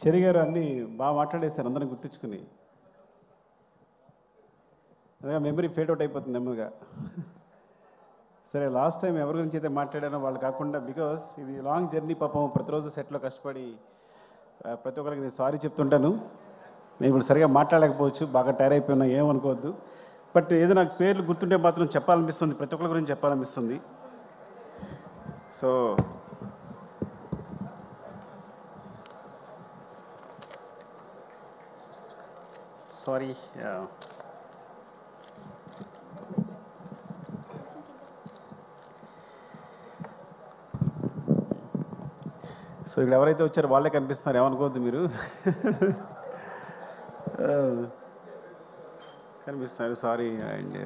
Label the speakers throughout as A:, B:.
A: చెరి గారు అన్నీ బాగా మాట్లాడేశారు అందరం గుర్తించుకుని. అదే మెమరీ ఫేడ్ అవుట్ అయిపోతుంది నెమ్మదిగా. సరే, లాస్ట్ టైం ఎవరి గురించి అయితే మాట్లాడానో వాళ్ళు కాకుండా, బికాస్ ఇది లాంగ్ జర్నీ, పాపం ప్రతిరోజు సెట్లో కష్టపడి ప్రతి ఒక్కరికి నేను సారీ చెప్తుంటాను. నేను ఇప్పుడు సరిగా మాట్లాడలేకపోవచ్చు, బాగా టైర్ అయిపోయినా ఏమనుకోవద్దు. బట్ ఏదో నాకు పేర్లు గుర్తుంటే మాత్రం చెప్పాలనిపిస్తుంది, ప్రతి ఒక్కరి గురించి చెప్పాలనిపిస్తుంది. So sorry. సో ఇక్కడ ఎవరైతే వచ్చారో వాళ్ళే కనిపిస్తున్నారు, ఏమనుకోవద్దు మీరు. కనిపిస్తున్నారు, సారీ. అండ్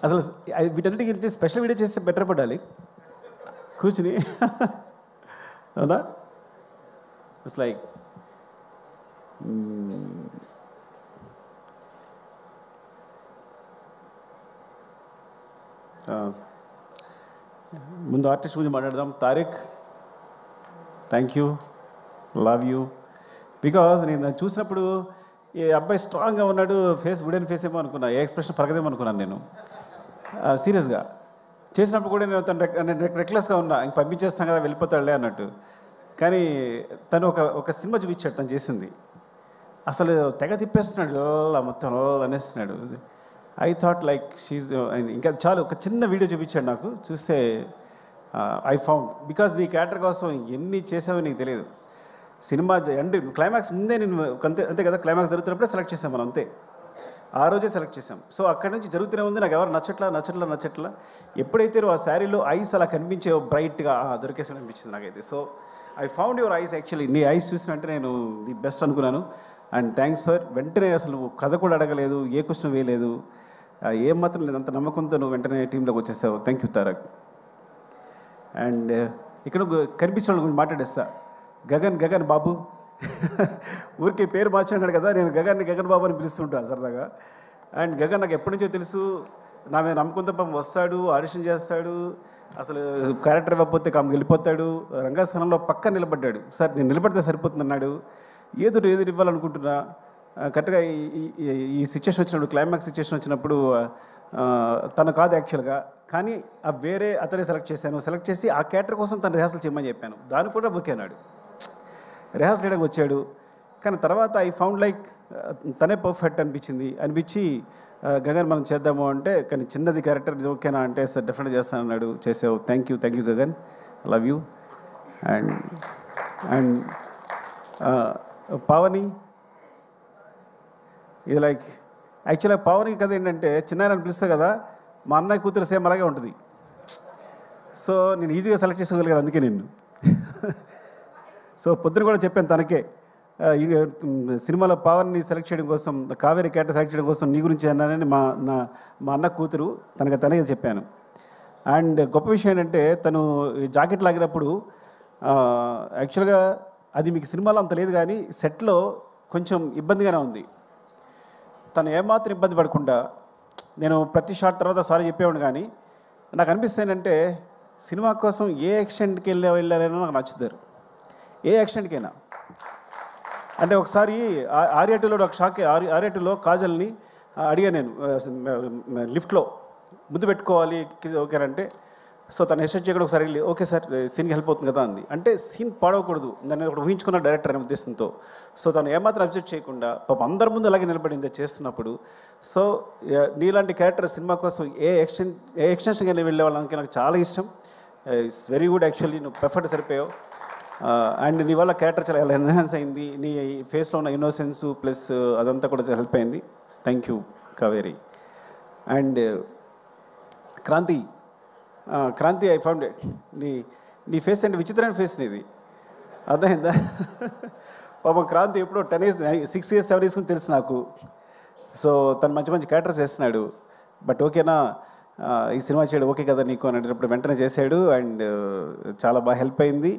A: అసలు వీటన్నిటికి గురించి స్పెషల్ వీడియో చేస్తే బెటర్ పడాలి కూర్చుని. అవునా? ఇట్స్ లైక్ ముందు ఆర్టిస్ట్ గురించి మాట్లాడదాం. Tariq, thank you, love you. Because నేను చూసినప్పుడు ఈ అబ్బాయి స్ట్రాంగ్గా ఉన్నాడు, ఫేస్ వుడెన్ ఫేస్ ఏమో అనుకున్నా, ఏ ఎక్స్ప్రెషన్ పరగదేమో అనుకున్నాను నేను సీరియస్గా. చేసినప్పుడు కూడా నేను తను రెక్లెస్గా ఉన్నా, ఇంక పంపించేస్తాను కదా వెళ్ళిపోతాడులే అన్నట్టు. కానీ తను ఒక సినిమా చూపించాడు తను చేసింది, అసలు తెగ తిప్పేస్తున్నాడు, మొత్తం అనేస్తున్నాడు. ఐ థాట్ లైక్ షీజ్, ఇంకా చాలు ఒక చిన్న వీడియో చూపించాడు నాకు, చూస్తే ఐ ఫౌండ్. బికాజ్ నీ క్యారెక్టర్ కోసం ఎన్ని చేసావో నీకు తెలియదు. సినిమా అండ్ క్లైమాక్స్ ముందే నేను అంతే కదా, క్లైమాక్స్ జరుగుతున్నప్పుడే సెలెక్ట్ చేసాం మనం, అంతే ఆ రోజే సెలెక్ట్ చేసాం. సో అక్కడి నుంచి జరుగుతూనే ఉంది, నాకు ఎవరు నచ్చట్లా. ఎప్పుడైతే ఆ శారీలో ఐస్ అలా కనిపించే బ్రైట్గా దొరికేసాను అనిపించింది నాకైతే. So I found your eyes. Actually నీ ఐస్ చూసినంటే నేను ది బెస్ట్ అనుకున్నాను. అండ్ థ్యాంక్స్ ఫర్ వెంటనే, అసలు కథ కూడా అడగలేదు, ఏ క్వశ్చన్ వేయలేదు, ఏం మాత్రం లేదు, అంత నమ్మకంతో నువ్వు వెంటనే టీంలోకి వచ్చేసావు. Thank you Tarak. అండ్ ఇక్కడ కనిపించిన గురించి మాట్లాడేస్తా. గగన్ బాబు. ఊరికి పేరు మార్చాడు కదా, నేను గగన్ బాబు అని పిలుస్తుంటాను సరదాగా. అండ్ గగన్ నాకు ఎప్పటి నుంచో తెలుసు, నా మీద నమ్మకంతో పాపం వస్తాడు, ఆడిషన్ చేస్తాడు, అసలు క్యారెక్టర్ ఇవ్వకపోతే వెళ్ళిపోతాడు. రంగస్థానంలో పక్క నిలబడ్డాడు. సార్ నేను నిలబడితే సరిపోతుంది అన్నాడు. ఏదో ఇవ్వాలనుకుంటున్నా. కరెక్ట్గా ఈ సిచ్యువేషన్ వచ్చినప్పుడు, క్లైమాక్స్ సిచ్యువేషన్ వచ్చినప్పుడు తను కాదు యాక్చువల్గా, కానీ వేరే అతనే సెలెక్ట్ చేసి ఆ క్యారెక్టర్ కోసం తను రిహార్సల్ చేయమని చెప్పాను. దాన్ని కూడా ఓకే అన్నాడు, రిహార్సల్ చేయడానికి వచ్చాడు. కానీ తర్వాత ఐ ఫౌండ్ లైక్ తనే పర్ఫెక్ట్ అనిపించి గగన్ మనం చేద్దాము అంటే, కానీ చిన్నది క్యారెక్టర్ ఓకేనా అంటే, సార్ డెఫినెట్గా చేస్తాను అన్నాడు. చేసావు. Thank you Gagan, love you. And Pavani, ఇది లైక్ యాక్చువల్గా పావని కథ ఏంటంటే, చిన్నాయన పిలుస్తా కదా, మా అన్నయ్య కూతురు సేమ్ అలాగే ఉంటుంది. సో నేను ఈజీగా సెలెక్ట్ చేసుకోగలిగాను అందుకే నిన్ను. సో పొద్దున కూడా చెప్పాను తనకే, సినిమాలో పావన్ని సెలెక్ట్ చేయడం కోసం, కావేరి క్యారెక్టర్ సెలెక్ట్ చేయడం కోసం నీ గురించి అన్నానని మా అన్న కూతురు తనకే చెప్పాను. అండ్ గొప్ప విషయం ఏంటంటే, తను జాకెట్ లాగినప్పుడు యాక్చువల్గా అది మీకు సినిమాలో అంత లేదు, కానీ సెట్లో కొంచెం ఇబ్బందిగానే ఉంది. తను ఏమాత్రం ఇబ్బంది పడకుండా, నేను ప్రతి షాట్ తర్వాత సారీ చెప్పేవాడు. కానీ నాకు అనిపిస్తుందంటే, సినిమా కోసం ఏ ఎక్స్టెంట్కి వెళ్ళారైనా నాకు నచ్చుతారు, ఏ ఎక్స్టెంట్కైనా. అంటే ఒకసారి ఆర్యాటూలో ఒక షాక్, ఆర్యాటూలో కాజల్ని అడిగాను నేను, లిఫ్ట్లో ముద్దు పెట్టుకోవాలి ఓకేనంటే, సో తను హెస్టేట్ చేయకుండా ఒకసారి వెళ్ళి, ఓకే సార్ సీన్కి హెల్ప్ అవుతుంది కదా అంది. అంటే సీన్ పాడవకూడదు, నేను ఒకటి ఊహించుకున్న డైరెక్టర్ అనే ఉద్దేశంతో. సో తను ఏమాత్రం అబ్జెక్ట్ చేయకుండా పాపం అందరి ముందు అలాగే నిలబడింది చేస్తున్నప్పుడు. సో నీలాంటి క్యారెక్టర్ సినిమా కోసం ఏ ఎక్స్టెన్షన్గా వెళ్ళే వాళ్ళకి నాకు చాలా ఇష్టం. It's very good. యాక్చువల్లీ నువ్వు పర్ఫెక్ట్ సరిపోయావు. అండ్ నీ వల్ల క్యారెక్టర్ చాలా ఎన్హాన్స్ అయింది, నీ ఫేస్లో ఉన్న ఇన్నోసెన్స్ ప్లస్ అదంతా కూడా హెల్ప్ అయింది. Thank you Kaveri. And Kranti, I found నీ ఫేస్ అంటే విచిత్రమైన ఫేస్ నీది, అర్థమైందా? పాపం క్రాంతి ఎప్పుడో 10 years 6 years 7 years తెలుసు నాకు. సో తను మంచి క్యారెక్టర్స్ వేస్తున్నాడు. బట్ ఓకేనా ఈ సినిమా చేయడం ఓకే కదా నీకు అని అడిగినప్పుడు వెంటనే చేశాడు. అండ్ చాలా బాగా హెల్ప్ అయింది.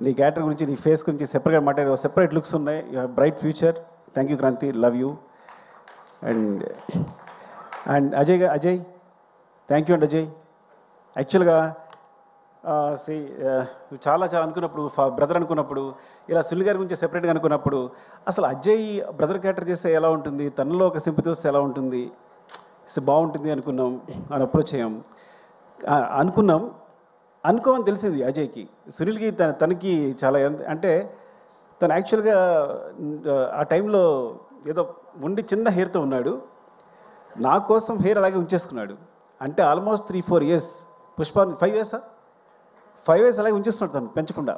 A: నీ క్యారెక్టర్ గురించి, నీ ఫేస్ గురించి సెపరేట్గా మాట్లాడే సెపరేట్ లుక్స్ ఉన్నాయి. You have bright future. Thank you Kranti, love you. And Ajay thank you అండి అజయ్. యాక్చువల్గా చాలా చాలా అనుకున్నప్పుడు బ్రదర్ అనుకున్నప్పుడు ఇలా సునీల్ గారి గురించి సెపరేట్గా అనుకున్నప్పుడు అసలు అజయ్ బ్రదర్ క్యారెక్టర్ చేస్తే ఎలా ఉంటుంది, తనలో ఒక సింపతి వస్తే ఎలా ఉంటుంది, బాగుంటుంది అనుకున్నాం, అని అప్రోచ్ అయ్యాం. అనుకోమని తెలిసింది అజయ్కి. సునీల్కి తనకి చాలా అంటే తను యాక్చువల్గా ఆ టైంలో ఏదో ఉండి చిన్న హెయిర్తో ఉన్నాడు. నా కోసం హెయిర్ అలాగే ఉంచేసుకున్నాడు. అంటే almost 3-4 years Pushpa 5 years 5 years అలాగే ఉంచేస్తున్నాడు తను పెంచకుండా.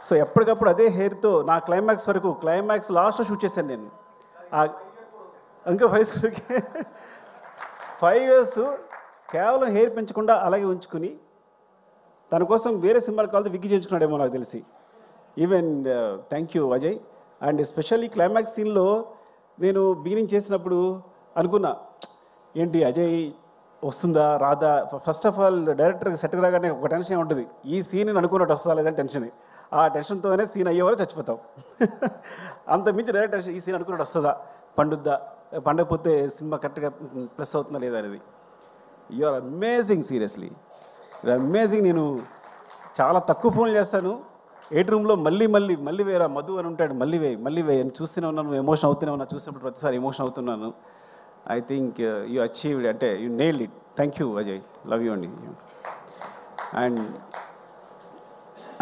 A: సో ఎప్పటికప్పుడు అదే హెయిర్తో నా క్లైమాక్స్ వరకు, క్లైమాక్స్ లాస్ట్లో షూట్ చేశాను నేను. ఇంకా 5 years కేవలం హెయిర్ పెంచకుండా అలాగే ఉంచుకుని తన కోసం వేరే సినిమాలు కావాలి విగ్గి చేయించుకున్నాడేమో నాకు తెలిసి. Even thank you Ajay. And especially climax సీన్లో నేను బిగినింగ్ చేసినప్పుడు అనుకున్నా, ఏంటి అజయ్ వస్తుందా రాదా. ఫస్ట్ ఆఫ్ ఆల్ డైరెక్టర్కి సెట్కి రాగానే ఒక టెన్షన్ ఉంటుంది, ఈ సీన్ అనుకున్నట్టు వస్తుందా లేదని టెన్షన్. ఆ టెన్షన్తోనే సీన్ అయ్యేవారు చచ్చిపోతాం. అంత మించి డైరెక్టర్ ఈ సీన్ అనుకున్నట్టు వస్తుందా, పండకపోతే సినిమా కరెక్ట్గా ప్లస్ అవుతుందా లేదా అనేది. You are amazing, seriously you are amazing. నేను చాలా తక్కువ ఫోన్లు చేస్తాను, 8 రూమ్లో మళ్ళీ వేరే మధు అని ఉంటాడు, మళ్ళీ వేయి అని చూస్తూనే ఉన్నాను, ఎమోషన్ అవుతూనే ఉన్నా. చూసినప్పుడు ప్రతిసారి ఎమోషన్ అవుతున్నాను. ఐ థింక్ యూ అచీవ్డ్, అంటే you nailed it. Thank you Ajay, love you అండి. అండ్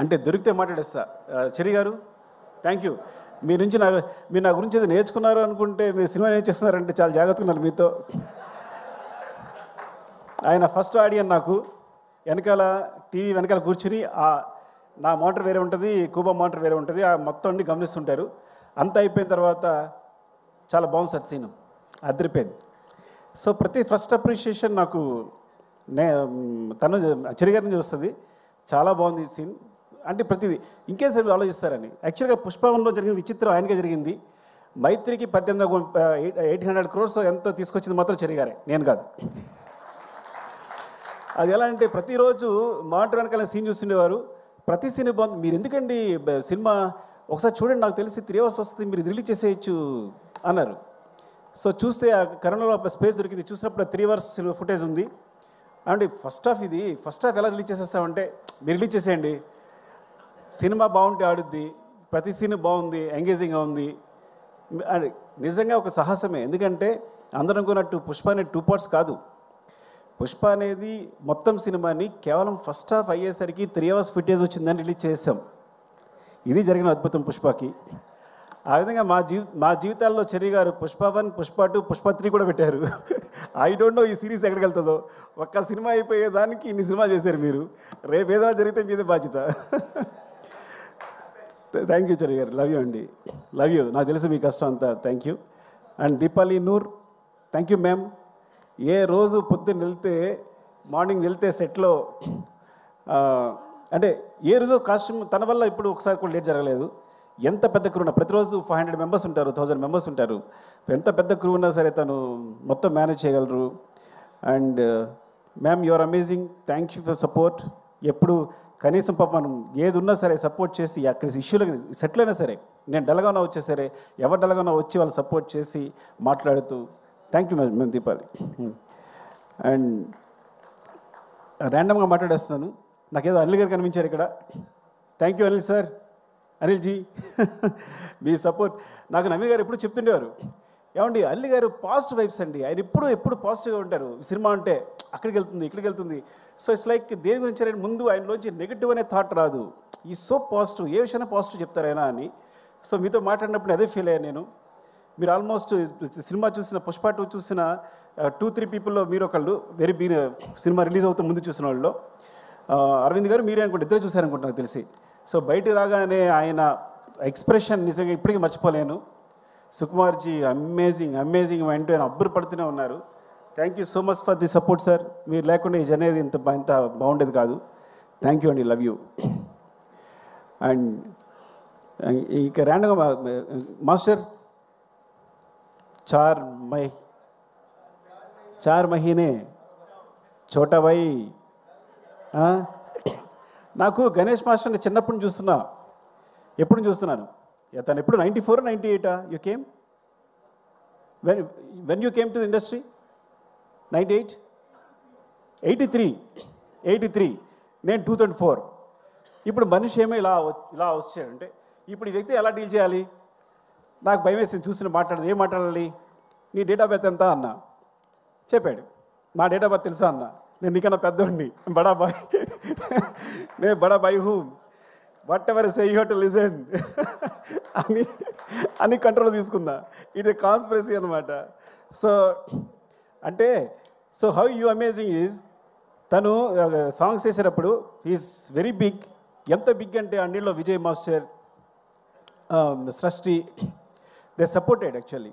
A: అంటే దొరికితే మాట్లాడేస్తా. చెరి గారు థ్యాంక్ యూ. మీరు నా గురించి ఏదో నేర్చుకున్నారు అనుకుంటే మీరు సినిమా నేర్చేస్తున్నారంటే చాలా జాగ్రత్తగా ఉన్నారు మీతో. ఆయన ఫస్ట్ ఆడియన్ నాకు. వెనకాల టీవీ వెనకాల కూర్చుని నా మోటార్ వేరే ఉంటుంది, కూబా మోటార్ వేరే ఉంటుంది, ఆ మొత్తం అన్ని గమనిస్తుంటారు. అంతా అయిపోయిన తర్వాత చాలా బాగుంది సార్ సీను, అదిరిపోయింది. సో ప్రతి ఫస్ట్ అప్రిషియేషన్ నాకు తను చెరి గారి నుంచి వస్తుంది. చాలా బాగుంది ఈ సీన్ అంటే ప్రతిదీ ఇంకేం సార్ ఆలోచిస్తారని. యాక్చువల్గా పుష్పవనంలో జరిగిన విచిత్రం ఆయనకే జరిగింది. మైత్రికి 800 crores ఎంతో తీసుకొచ్చింది మాత్రం చెరి గారే, నేను కాదు. అది ఎలా అంటే ప్రతిరోజు మానిటర్ వెనకాల సీన్ చూస్తుండేవారు. ప్రతి సీన్ బాగుంది, మీరు ఎందుకండి సినిమా ఒకసారి చూడండి, నాకు తెలిసి 3 hours వస్తుంది, మీరు రిలీజ్ చేసేయచ్చు అన్నారు. సో చూస్తే ఆ కరోనాలో స్పేస్ దొరికింది. చూసినప్పుడు 3 hours ఫుటేజ్ ఉంది. అంటే ఫస్ట్ హాఫ్ ఎలా రిలీజ్ చేసేస్తామంటే, మీరు రిలీజ్ చేసేయండి, సినిమా బాగుంటే ఆడుద్ది, ప్రతి సీన్ బాగుంది, ఎంగేజింగ్గా ఉంది. అది నిజంగా ఒక సాహసమే. ఎందుకంటే అందరూ అనుకున్నట్టు పుష్ప అనేది 2 parts కాదు. పుష్ప అనేది మొత్తం సినిమాని కేవలం ఫస్ట్ హాఫ్ అయ్యేసరికి 3 hours ఫుటేజ్ వచ్చిందని రిలీజ్ చేసాం. ఇది జరిగిన అద్భుతం పుష్పకి. ఆ విధంగా మా జీవితాల్లో చెరి గారు పుష్ప 1, పుష్ప 2, పుష్ప 3 కూడా పెట్టారు. ఐ డోంట్ నో ఈ సిరీస్ ఎక్కడికి వెళ్తుందో. ఒక్క సినిమా అయిపోయేదానికి ఇన్ని సినిమా చేశారు మీరు. రేపు ఏదైనా జరిగితే మీదే బాధ్యత. థ్యాంక్ యూ చెరి గారు, లవ్ యూ అండి, లవ్ యూ. నాకు తెలుసు మీ కష్టం అంతా. Thank you. And Deepali Noor, thank you ma'am. ఏ రోజు పొద్దున్న మార్నింగ్ వెళ్తే సెట్లో అంటే ఏ రోజు కాస్ట్యూమ్ తన వల్ల ఇప్పుడు ఒకసారి కూడా లేట్ జరగలేదు. ఎంత పెద్ద క్రూ ఉన్నా, ప్రతిరోజు 500 members ఉంటారు, 1000 members ఉంటారు. ఎంత పెద్ద క్రూ ఉన్నా సరే తను మొత్తం మేనేజ్ చేయగలరు. And ma'am you are amazing, thank you for support. ఎప్పుడు కనీసం పాప మనం ఏది ఉన్నా సరే సపోర్ట్ చేసి, అక్కడ ఇష్యూలకు సెటిల్ అయినా సరే, నేను డల్గా ఉన్నా వచ్చే సరే, ఎవరు డల్గా ఉన్నా వచ్చి వాళ్ళు సపోర్ట్ చేసి మాట్లాడుతూ, థ్యాంక్ యూ మేము దీపాలి. అండ్ ర్యాండమ్గా మాట్లాడేస్తున్నాను, నాకేదో అనిల్ గారు కనిపించారు ఇక్కడ. Thank you Anil sir, Anil ji, మీ సపోర్ట్. నాకు నవీన్ గారు ఎప్పుడు చెప్తుండేవారు, ఏమండి అనిల్ గారు పాజిటివ్ వైబ్స్ అండి, ఆయన ఎప్పుడు పాజిటివ్గా ఉంటారు. సినిమా అంటే అక్కడికి వెళ్తుంది, ఇక్కడికి వెళ్తుంది. సో ఇట్స్ లైక్ దేని గురించి ఆయన ముందు ఆయనలోంచి నెగిటివ్ అనే థాట్ రాదు. ఈ సో పాజిటివ్, ఏ విషయాన్ని పాజిటివ్ చెప్తారు ఆయన అని. సో మీతో మాట్లాడినప్పుడు అదే ఫీల్ అయ్యాను నేను. మీరు ఆల్మోస్ట్ సినిమా చూసిన పుష్ప 2 చూసిన 2-3 పీపుల్లో మీరు ఒకళ్ళు సినిమా రిలీజ్ అవుతూ ముందు చూసిన వాళ్ళు. అరవింద్ గారు మీరే అనుకుంటే ఇద్దరే చూశారనుకుంటున్నారు తెలిసి. సో బయట రాగానే ఆయన ఎక్స్ప్రెషన్ నిజంగా ఇప్పటికీ మర్చిపోలేను. సుకుమార్జీ అమేజింగ్ అంటూ ఆయన అబ్బురు పడుతూనే ఉన్నారు. Thank you so much for the support sir. మీరు లేకుండా ఈ జర్నీ ఇంత బాగుండేది కాదు. థ్యాంక్ యూ అండి, లవ్ యూ. అండ్ ఇక ర్యాండమ్గా మాస్టర్ 4 మహీనే చోటా భాయ్. నాకు గణేష్ మాస్టర్ని చిన్నప్పుడు చూస్తున్నాను. తను ఎప్పుడు 94 98 you came when you came to the industry? 98 83 83, నేను 2004. ఇప్పుడు మనిషి ఏమో ఇలా వచ్చాడంటే ఇప్పుడు ఈ వ్యక్తి ఎలా డీల్ చేయాలి? నాకు భయం వేసింది చూసిన మాట్లాడదు. ఏం మాట్లాడాలి? నీ డేట్ ఆఫ్ బర్త్ ఎంత అన్నా. చెప్పాడు. నా డేట్ ఆఫ్ బర్త్ తెలుసా అన్న. నేను నీకన్నా పెద్దోడిని, బడాబాయ్. నేను Badabhai who, what ever say you have to listen అని కంట్రోల్ తీసుకున్నా. ఇట్ ఏ కాన్స్పిరసీ అనమాట. సో అంటే హౌ యూ అమేజింగ్ ఈజ్, తను సాంగ్స్ చేసేటప్పుడు ఈజ్ వెరీ బిగ్. ఎంత బిగ్ అంటే అన్నిలో విజయ్ మాస్టర్, సృష్టి, దే సపోర్టెడ్ యాక్చువల్లీ.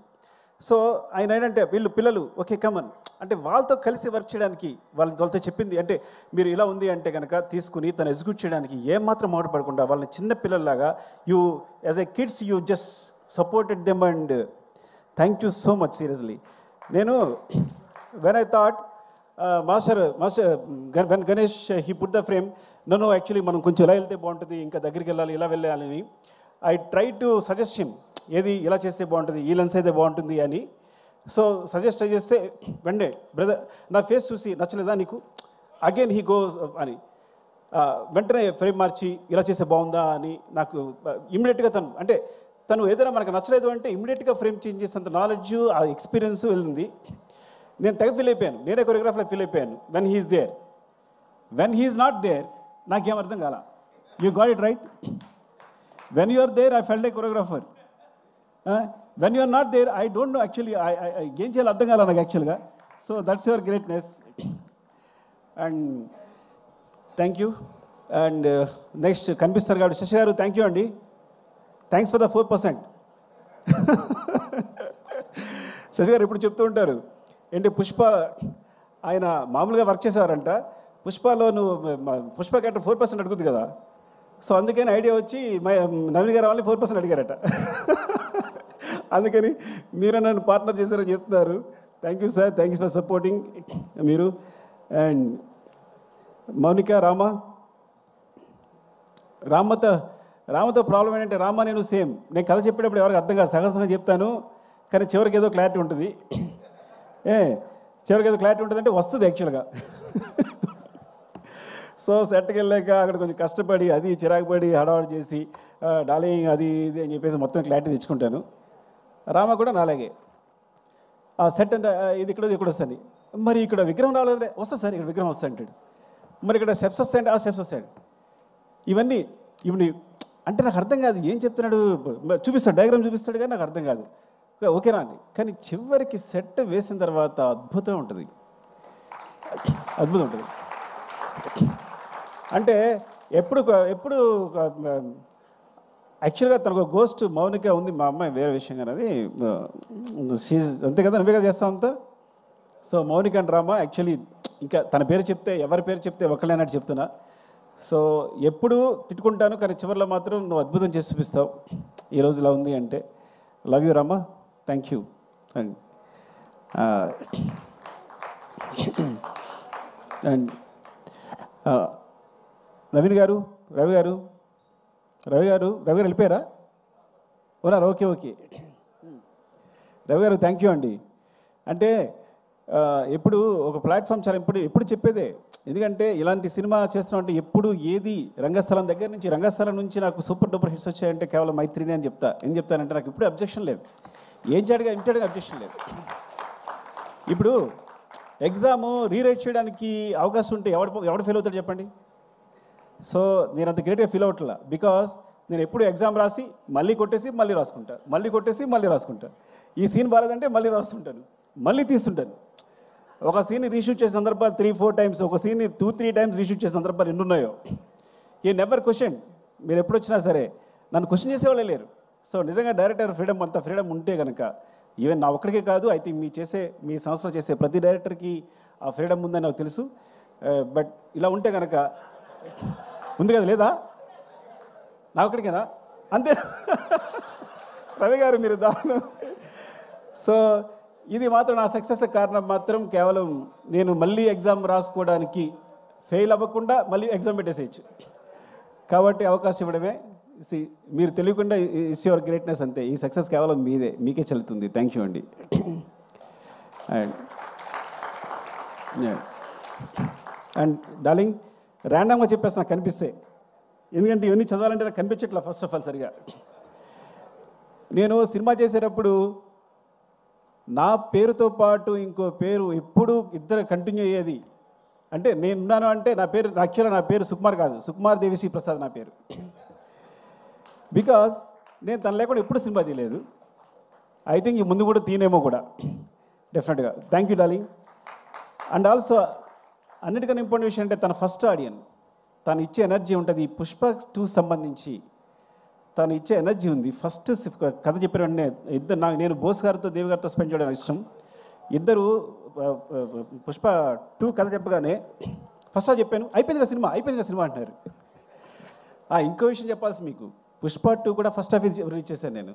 A: సో ఆయన ఏంటంటే వీళ్ళు పిల్లలు ఓకే కమన్ అంటే వాళ్ళతో కలిసి వర్క్ చేయడానికి వాళ్ళతో చెప్పింది అంటే మీరు ఇలా ఉంది అంటే కనుక తీసుకుని తను ఎగ్జిక్యూట్ చేయడానికి ఏమాత్రం మాట్లాడకుండా వాళ్ళని చిన్న పిల్లల్లాగా you as a kids you just supported them and thank you so much seriously. నేను when I thought master when Ganesh he put the frame, నన్ను యాక్చువల్లీ మనం కొంచెం ఇలా వెళ్తే బాగుంటుంది, ఇంకా దగ్గరికి వెళ్ళాలి, ఇలా వెళ్ళాలని I try to suggest him, ఏది ఇలా చేస్తే బాగుంటుంది, ఈ లెన్స్ అయితే బాగుంటుంది అని. సో సజెస్ట్ చేస్తే వెంటనే బ్రదర్ నా ఫేస్ చూసి నచ్చలేదా నీకు, అగైన్ హీ గోస్ అని వెంటనే ఫ్రేమ్ మార్చి ఇలా చేస్తే బాగుందా అని నాకు ఇమ్మీడియట్గా తను ఏదైనా మనకు నచ్చలేదు అంటే ఇమ్మీడియట్గా ఫ్రేమ్ చేంజ్ చేసేంత నాలెడ్జ్, ఆ ఎక్స్పీరియన్స్ వెళ్ళింది. నేను తెగ ఫీల్ అయిపోయాను, నేనే కొరియోగ్రాఫర్లో ఫీల్ అయిపోయాను. When he's there, when he's not there నాకేం అర్థం కాల. You got it right. When you are there I felt a choreographer. When you are not there I don't know actually ఏం చేయాలో అర్థం కాల నాకు యాక్చువల్గా. So that's your greatness and thank you. And next కనిపిస్తారు కాబట్టి శశి గారు థ్యాంక్ యూ అండి. Thanks for the 4%. శశి గారు ఇప్పుడు చెప్తూ ఉంటారు ఏంటి, పుష్ప ఆయన మామూలుగా వర్క్ చేసేవారంట, పుష్పలో పుష్ప క్యారెక్టర్ 4% అడుగుతుంది కదా. సో అందుకని ఐడియా వచ్చి నవీన్ గారు వాళ్ళని 4% అడిగారట. అందుకని మీరు నన్ను పార్ట్నర్ చేశారని చెప్తున్నారు. Thank you sir, thank you for supporting మీరు. అండ్ మౌనిక, రామతో ప్రాబ్లం ఏంటంటే రామ నేను సేమ్, నేను కథ చెప్పేటప్పుడు ఎవరికి అర్థం కాదు, సగసంగా చెప్తాను కానీ చివరికి ఏదో క్లారిటీ ఉంటుంది. చివరికి ఏదో క్లారిటీ ఉంటుంది అంటే వస్తుంది యాక్చువల్గా. సో సెట్కి వెళ్ళాక అక్కడ కొంచెం కష్టపడి అది చిరాకు పడి హడావడి చేసి డార్లింగ్ అది ఇది అని చెప్పేసి మొత్తం క్లారిటీ తెచ్చుకుంటాను. రామ కూడా నాలాగే ఆ సెట్ అంటే ఇది ఇక్కడ వస్తుంది, మరి ఇక్కడ విగ్రహం రాలేదంటే వస్తుంది సార్, ఇక్కడ విగ్రహం వస్తుంది అంటాడు, మరి ఇక్కడ స్టెప్స్ వస్తాయంటే ఆ స్టెప్స్ వస్తాడు. ఇవన్నీ అంటే నాకు అర్థం కాదు ఏం చెప్తున్నాడు, చూపిస్తాడు డయాగ్రామ్ చూపిస్తాడు కానీ నాకు అర్థం కాదు. ఓకేనా అండి, కానీ చివరికి సెట్ వేసిన తర్వాత అద్భుతం ఉంటుంది. అంటే ఎప్పుడు యాక్చువల్గా తనకు గోస్ట్ మౌనిక ఉంది, మా అమ్మాయి వేరే విషయం కానీ అది అంతే కదా, నువ్వేగా చేస్తావు అంతా. So Mounika and Rama actually ఇంకా తన పేరు చెప్తే ఎవరి పేరు చెప్తే ఒకళ్ళైనట్టు చెప్తున్నా. సో ఎప్పుడు తిట్టుకుంటాను కానీ చివరిలో మాత్రం నువ్వు అద్భుతం చేసి చూపిస్తావు. ఈరోజు ఇలా ఉంది అంటే love you Rama, thank you. And Naveen గారు, రవి గారు వెళ్ళిపోయారా? ఉన్నారు, ఓకే. రవి గారు థ్యాంక్ యూ అండి. అంటే ఎప్పుడు ఒక ప్లాట్ఫామ్ చాలా ఎప్పుడు చెప్పేదే, ఎందుకంటే ఇలాంటి సినిమా చేస్తున్నామంటే ఎప్పుడు ఏది రంగస్థలం నుంచి నాకు సూపర్ డూపర్ హిట్స్ వచ్చాయంటే కేవలం మైత్రిని అని చెప్తా. ఏం చెప్తానంటే నాకు ఇప్పుడు అబ్జెక్షన్ లేదు, ఇంటర్గా అబ్జెక్షన్ లేదు. ఇప్పుడు ఎగ్జాము రీరైట్ చేయడానికి అవకాశం ఉంటే ఎవడు ఫెయిల్ అవుతాడు చెప్పండి. సో నేను అంత గ్రేట్గా ఫీల్ అవ్వట్లా, బికాస్ నేను ఎప్పుడు ఎగ్జామ్ రాసి మళ్ళీ కొట్టేసి మళ్ళీ రాసుకుంటా, ఈ సీన్ బాగాలేదంటే మళ్ళీ రాస్తుంటాను, మళ్ళీ తీస్తుంటాను. ఒక సీన్ని రీషూట్ చేసే సందర్భాలు 3-4 టైమ్స్, ఒక సీన్ని 2-3 టైమ్స్ రీషూట్ చేసే సందర్భాలు ఎన్ని ఉన్నాయో. ఈ నెవర్ క్వశ్చన్, మీరు ఎప్పుడు వచ్చినా సరే నన్ను క్వశ్చన్ చేసేవాళ్ళే లేరు. సో నిజంగా డైరెక్టర్ అంత ఫ్రీడమ్ ఉంటే కనుక ఈవెన్ నా ఒక్కడికే కాదు, అయితే మీ సంస్థలో చేసే ప్రతి డైరెక్టర్కి ఆ ఫ్రీడమ్ ఉందని నాకు తెలుసు. బట్ ఇలా ఉంటే కనుక ఉంది కదా, లేదా నా ఒక్కడికేనా? అంతే రవి గారు మీరు దాని. సో ఇది మాత్రం నా సక్సెస్ కారణం మాత్రం కేవలం నేను మళ్ళీ ఎగ్జామ్ రాసుకోవడానికి ఫెయిల్ అవ్వకుండా మళ్ళీ ఎగ్జామ్ పెట్టేసేయచ్చు కాబట్టి అవకాశం ఇవ్వడమే. మీరు తెలియకుండా ఇట్స్ యువర్ గ్రేట్నెస్ అంతే. ఈ సక్సెస్ కేవలం మీకే చెల్లుతుంది. థ్యాంక్ యూ అండి. అండ్ అండ్ డార్లింగ్, ర్యాండమ్గా చెప్పేసి నాకు కనిపిస్తే, ఎందుకంటే ఇవన్నీ చదవాలంటే నాకు కనిపించట్లా ఫస్ట్ ఆఫ్ ఆల్ సరిగా. నేను సినిమా చేసేటప్పుడు నా పేరుతో పాటు ఇంకో పేరు ఎప్పుడు ఇద్దరు కంటిన్యూ అయ్యేది. అంటే నేనున్నాను అంటే నా పేరు యాక్చువల్గా నా పేరు సుకుమార్ కాదు, సుకుమార్ దేవిశ్రీ ప్రసాద్ నా పేరు. బికాజ్ నేను తను లేకుండా ఎప్పుడు సినిమా తీయలేదు. ఐ థింక్ ఈ ముందు కూడా తీనేమో కూడా డెఫినెట్గా. Thank you darling. And also అన్నిటికన్నా ఇంపార్టెంట్ విషయం అంటే తన ఫస్ట్ ఆడియన్, తను ఇచ్చే ఎనర్జీ ఉంటుంది. ఈ పుష్ప 2 సంబంధించి తను ఇచ్చే ఎనర్జీ ఉంది. ఫస్ట్ కథ చెప్పిన వెంటనే ఇద్దరు నేను బోస్ గారితో దేవి గారితో స్పెండ్ చేయడం ఇష్టం. ఇద్దరు పుష్ప 2 కథ చెప్పగానే ఫస్ట్ చెప్పాను, అయిపోయిందిగా సినిమా అంటున్నారు. ఇంకో విషయం చెప్పాల్సి మీకు, పుష్ప 2 కూడా ఫస్ట్ హాఫ్ రిలీజ్ చేశాను నేను.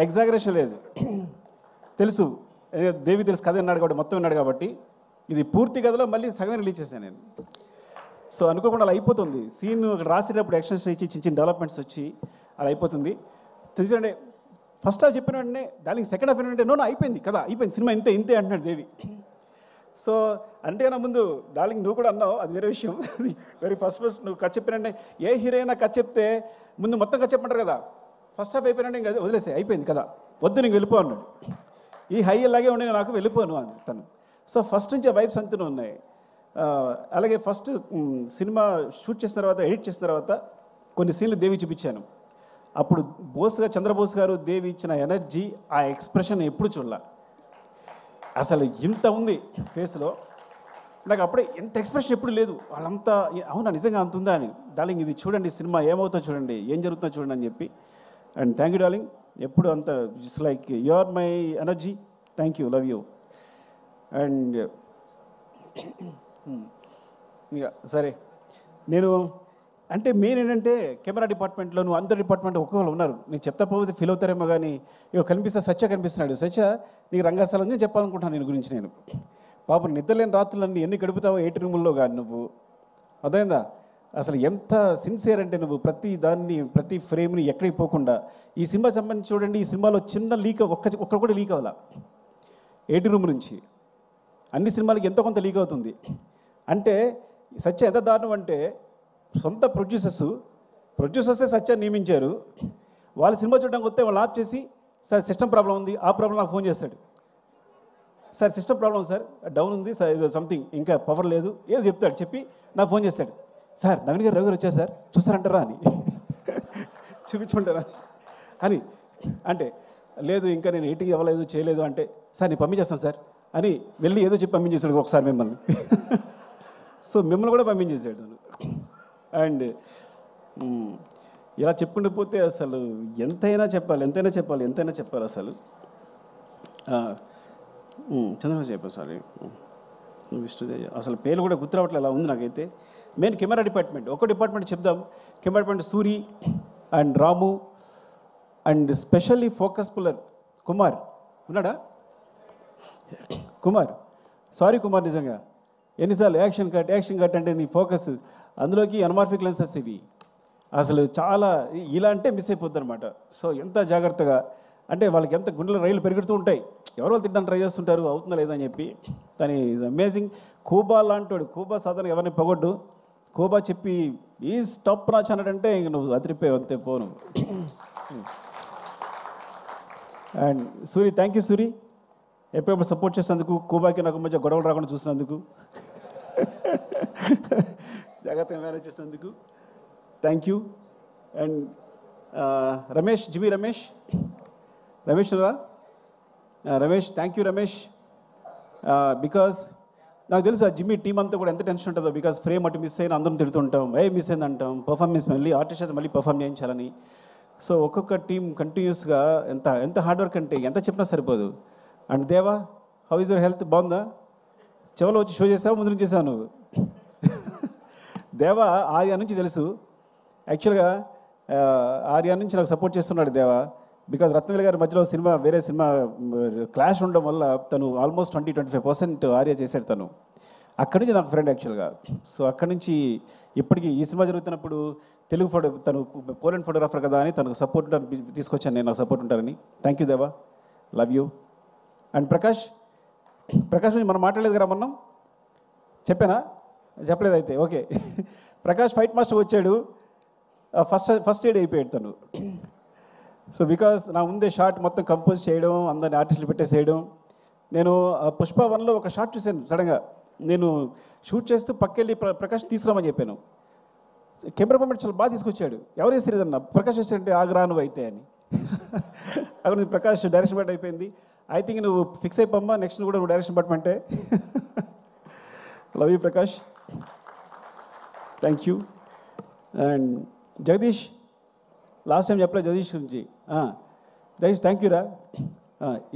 A: ఎగ్జాగరేషన్ లేదు, తెలుసు దేవి తెలుసు, కథ విన్నాడు కాబట్టి మొత్తం విన్నాడు కాబట్టి. ఇది పూర్తి కథలో మళ్ళీ సగం రిలీజ్ చేశాను నేను. సో అనుకోకుండా అలా అయిపోతుంది. సీన్ రాసేటప్పుడు ఎక్స్టెన్షన్ ఇచ్చి చిన్న డెవలప్మెంట్స్ వచ్చి అలా అయిపోతుంది. తెలుసండి, ఫస్ట్ హాఫ్ చెప్పిన వెంటనే డార్లింగ్ సెకండ్ హాఫ్ ఏంటంటే నో అయిపోయింది కదా, అయిపోయింది సినిమా ఇంతే అంటున్నాడు దేవి. సో అంటే నా ముందు డార్లింగ్ నువ్వు కూడా అన్నావు, అది వేరే విషయం. వెరీ ఫస్ట్ నువ్వు కథ చెప్పినంటే ఏ హీరోయినా కథ చెప్తే ముందు మొత్తం కథ చెప్పమంటారు కదా, ఫస్ట్ హాఫ్ అయిపోయినంటే ఇంకా వదిలేసే అయిపోయింది కదా, వద్దు నీకు వెళ్ళిపో అన్నాడు. ఈ హై అలాగే ఉండి నాకు వెళ్ళిపోను అని తను. సో ఫస్ట్ నుంచి వైబ్స్ అంతనే ఉన్నాయి. అలాగే ఫస్ట్ సినిమా షూట్ చేసిన తర్వాత ఎడిట్ చేసిన తర్వాత కొన్ని సీన్లు దేవి చూపించాను. అప్పుడు చంద్రబోస్ గారు దేవి ఇచ్చిన ఎనర్జీ, ఆ ఎక్స్ప్రెషన్ ఎప్పుడు చూడాల, అసలు ఇంత ఉంది ఫేస్లో. నాకు అప్పుడే ఎంత ఎక్స్ప్రెషన్ ఎప్పుడు లేదు. వాళ్ళంతా అవునా నిజంగా అంత ఉందా అని. డార్లింగ్ ఇది చూడండి, సినిమా ఏమవుతుందో చూడండి, ఏం జరుగుతుందో చూడండి అని చెప్పి. అండ్ థ్యాంక్ యూ డార్లింగ్, ఎప్పుడు అంత it's like you are my energy. Thank you, love you. And ఇక సరే, నేను అంటే మెయిన్ ఏంటంటే కెమెరా డిపార్ట్మెంట్లో నువ్వు అందరి డిపార్ట్మెంట్ ఒక్కొక్కరు ఉన్నారు. నేను చెప్తా పోతే ఫీల్ అవుతారేమో కానీ ఇక సత్య కనిపిస్తున్నాడు. సత్య నీకు రంగస్థలంగా చెప్పాలనుకుంటున్నాను నేను గురించి. నేను పాపం నిద్రలేని రాత్రులన్నీ ఎన్ని గడుపుతావో 8 రూముల్లో కానీ నువ్వు, అర్థమైందా? అసలు ఎంత సిన్సియర్ అంటే నువ్వు ప్రతి దాన్ని ప్రతి ఫ్రేమ్ని ఎక్కడికి పోకుండా. ఈ సినిమా సంబంధించి చూడండి, ఈ సినిమాలో చిన్న లీక్ ఒక్క కూడా లీక్ అవ్వాల. 8 రూమ్ నుంచి అన్ని సినిమాలకి ఎంతో కొంత లీక్ అవుతుంది. అంటే సత్య ఎంత దారుణం అంటే సొంత ప్రొడ్యూసర్సే సత్య నియమించారు. వాళ్ళ సినిమా చూడడానికి వస్తే వాళ్ళు ఆఫ్ చేసి సార్ సిస్టమ్ ప్రాబ్లం ఉంది, ఆ ప్రాబ్లం నాకు ఫోన్ చేస్తాడు. Sir system problem sir down ఉంది సార్, ఏదో సంథింగ్ ఇంకా పవర్ లేదు ఏదో చెప్తాడు. చెప్పి నాకు ఫోన్ చేస్తాడు, సార్ నవీన్ గారు రవి గారు వచ్చారు సార్ చూసారంటారా అని, చూపించమంటారా అని. అంటే లేదు ఇంకా నేను ఎయిటింగ్ ఇవ్వలేదు చేయలేదు అంటే, సార్ నేను పంపించేస్తాను సార్ అని వెళ్ళి ఏదో చెప్పి పంపించేసాడు ఒకసారి మిమ్మల్ని. సో మిమ్మల్ని కూడా పంపించేసాడు. అండ్ ఇలా చెప్పుకుంటూ పోతే అసలు ఎంతైనా చెప్పాలి అసలు. చంద్రబాబు చెప్పాను సారీ, విష్ణుదేవ్ అసలు పేరు కూడా గుర్తురావట్లే అలా ఉంది నాకైతే. మెయిన్ కెమెరా డిపార్ట్మెంట్, ఒక డిపార్ట్మెంట్ చెప్దాం. Camera department Suri and Ramu and specially focus puller Kumar ఉన్నాడా? కుమార్, సారీ కుమార్, నిజంగా ఎన్నిసార్లు యాక్షన్ కట్ అంటే నీ ఫోకస్ అందులోకి అన్మార్ఫిక్ లెన్సెస్ ఇవి అసలు చాలా ఇలా అంటే మిస్ అయిపోద్ది అనమాట. సో ఎంత జాగ్రత్తగా అంటే వాళ్ళకి ఎంత గుండెలో రైలు పెరుగుతూ ఉంటాయి, ఎవరో తిట్టడానికి ట్రై చేస్తుంటారు అవుతుందా లేదా అని చెప్పి. కానీ ఈజ్ అమేజింగ్. కూబా లాంటి కూబా సాధారణ ఎవరిని పొగొడ్డు, కూబా చెప్పి ఈ స్టాప్ నాచ్ అన్నాడంటే ఇంక నువ్వు అదిరిపోయావు అంతే పోను. And Suri, thank you Suri, ఎప్పుడెప్పుడు సపోర్ట్ చేసినందుకు, కూబాకి నాకు మధ్య గొడవలు రాకుండా చూసినందుకు, జాగ్రత్తగా మేనేజ్ చేసినందుకు thank you. And Ramesh, జిమి Ramesh రా Ramesh, thank you Ramesh. Because నాకు తెలుసు ఆ జిమ్మి టీం అంతా కూడా ఎంత టెన్షన్ ఉంటుందో. బికాజ్ ఫ్రేమ్ అటు మిస్ అయినా అందరం తిడుతుంటాం, మిస్ అయింది అంటాం, పర్ఫార్మెన్స్ మళ్ళీ ఆర్టిస్ట్ అయితే మళ్ళీ పర్ఫామ్ చేయించాలని. సో ఒక్కొక్క టీం కంటిన్యూస్గా ఎంత హార్డ్ వర్క్ అంటే ఎంత చెప్పినా సరిపోదు. అండ్ దేవా, హౌ ఈజ్ యువర్ హెల్త్, బాగుందా? చెవలో వచ్చి షో చేసావు, ముందు నుంచి చేసావు నువ్వు. దేవా ఆర్యా నుంచి తెలుసు, యాక్చువల్గా ఆర్యా నుంచి నాకు సపోర్ట్ చేస్తున్నాడు దేవా. బికాజ్ రత్నవేలు గారి మధ్యలో వేరే సినిమా క్లాష్ ఉండడం వల్ల తను ఆల్మోస్ట్ 20-25% ఆర్యా చేశాడు తను. అక్కడి నుంచి నాకు ఫ్రెండ్ యాక్చువల్గా. సో అక్కడి నుంచి ఇప్పటికీ ఈ సినిమా జరుగుతున్నప్పుడు తెలుగు తను పోలెండ్ ఫోటోగ్రాఫర్ కదా అని తనకు సపోర్ట్ తీసుకొచ్చాను నేను, నాకు సపోర్ట్ ఉంటారని. థ్యాంక్ యూ దేవా, love you. And Prakash, Prakash మనం మాట్లాడలేదు కదా మొన్న, చెప్పానా? చెప్పలేదు అయితే ఓకే. ప్రకాష్ ఫైట్ మాస్టర్ వచ్చాడు, ఫస్ట్ ఎయిడ్ అయిపోయాడు తను. సో బికాస్ నా ముందే షార్ట్ మొత్తం కంపోజ్ చేయడం, అందరిని ఆర్టిస్టులు పెట్టేసేయడం. నేను పుష్ప 1లో ఒక షార్ట్ చూశాను సడన్గా. నేను షూట్ చేస్తూ పక్కెళ్ళి ప్రకాష్ తీసుకురామని చెప్పాను. కెమెరా మూమెంట్ చాలా బాగా తీసుకొచ్చాడు. ఎవరు వేసారు ఇదన్నా? ప్రకాష్ వేసారంటే ఆగ్రాను అయితే అని. అక్కడ ప్రకాష్ డైరెక్షన్ బట్ అయిపోయింది. ఐ థింక్ నువ్వు ఫిక్స్ అయిపోమ్మా, నెక్స్ట్ కూడా నువ్వు డైరెక్షన్ పట్టమంటే. Love you Prakash, thank you. And Jagadish, last time చెప్పలేదు జగదీష్ గురించి. జగదీష్ థ్యాంక్ యూ రా.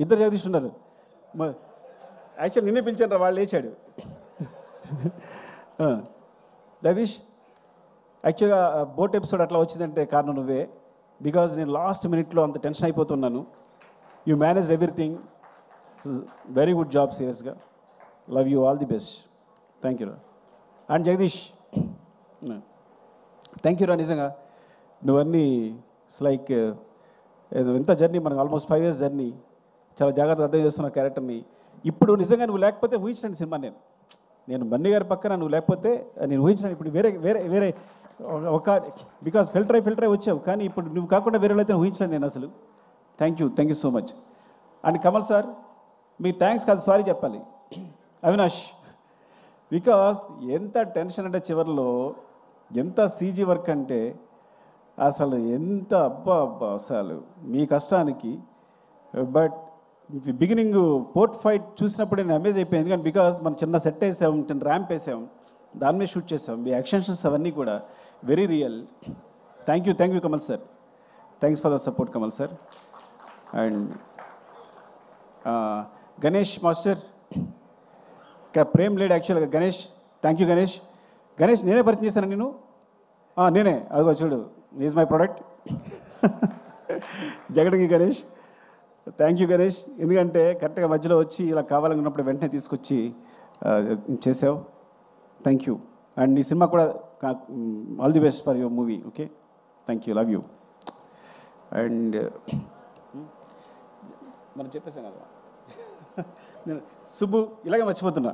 A: ఇద్దరు జగదీష్ ఉన్నారు. యాక్చువల్ నిన్నే పిలిచాను రా, వాళ్ళు లేచాడు. జగదీష్, యాక్చువల్గా బోట్ ఎపిసోడ్ అట్లా వచ్చిందంటే కారణం నువ్వే. బికాజ్ నేను లాస్ట్ మినిట్లో అంత టెన్షన్ అయిపోతున్నాను. You manage everything, very good job, సీరియస్గా. Love you, all the best. Thank you రా. అండ్ జగదీష్, థ్యాంక్ యూ రా. నిజంగా నువ్వన్నీ లైక్ ఎంత జర్నీ, మనకు ఆల్మోస్ట్ 5 years జర్నీ. చాలా జాగ్రత్తగా అర్థం చేస్తున్న క్యారెక్టర్ని. ఇప్పుడు నిజంగా నువ్వు లేకపోతే ఊహించలేని సినిమా నేను బన్నీ గారి పక్కన నువ్వు లేకపోతే నేను ఊహించలేను. ఇప్పుడు వేరే వేరే వేరే ఒక బికాజ్ ఫిల్టర్ అయి వచ్చావు, కానీ ఇప్పుడు నువ్వు కాకుండా వేరే అయితే ఊహించలేను నేను అసలు. Thank you so much. And Kamal sir, me thanks కాదు, సారీ చెప్పాలి. అవినాష్, బికాస్ ఎంత టెన్షన్ అంటే చివరిలో ఎంత సీజీ వర్క్ అంటే అసలు ఎంత అబ్బా అసలు మీ కష్టానికి. బట్ బిగినింగ్ పోర్ట్ ఫైట్ చూసినప్పుడు నేను అమేజ్ అయిపోయింది. కానీ బికాస్ మనం చిన్న సెట్ వేసాం, చిన్న ర్యాంప్ వేసాం, దాని మీద షూట్ చేసాం. మీ యాక్షన్స్ అవన్నీ కూడా very real. Thank you Kamal sir. Thanks for the support Kamal sir. And Ganesh master, Prem లేడు యాక్చువల్గా. Ganesh, thank you Ganesh. గణేష్ నేనే పరిచయం చేశాను నేను. నేనే, అదిగో చూడు, ఈజ్ మై ప్రోడక్ట్. జగడంగి గణేష్, థ్యాంక్ యూ గణేష్. ఎందుకంటే కరెక్ట్గా మధ్యలో వచ్చి ఇలా కావాలనుకున్నప్పుడు వెంటనే తీసుకొచ్చి చేసావు. Thank you. అండ్ ఈ సినిమా కూడా all the best for your movie. Okay, thank you, love you. And మనం చెప్పేసాను కదా, నేను సుబ్బు ఇలాగే మర్చిపోతున్నా.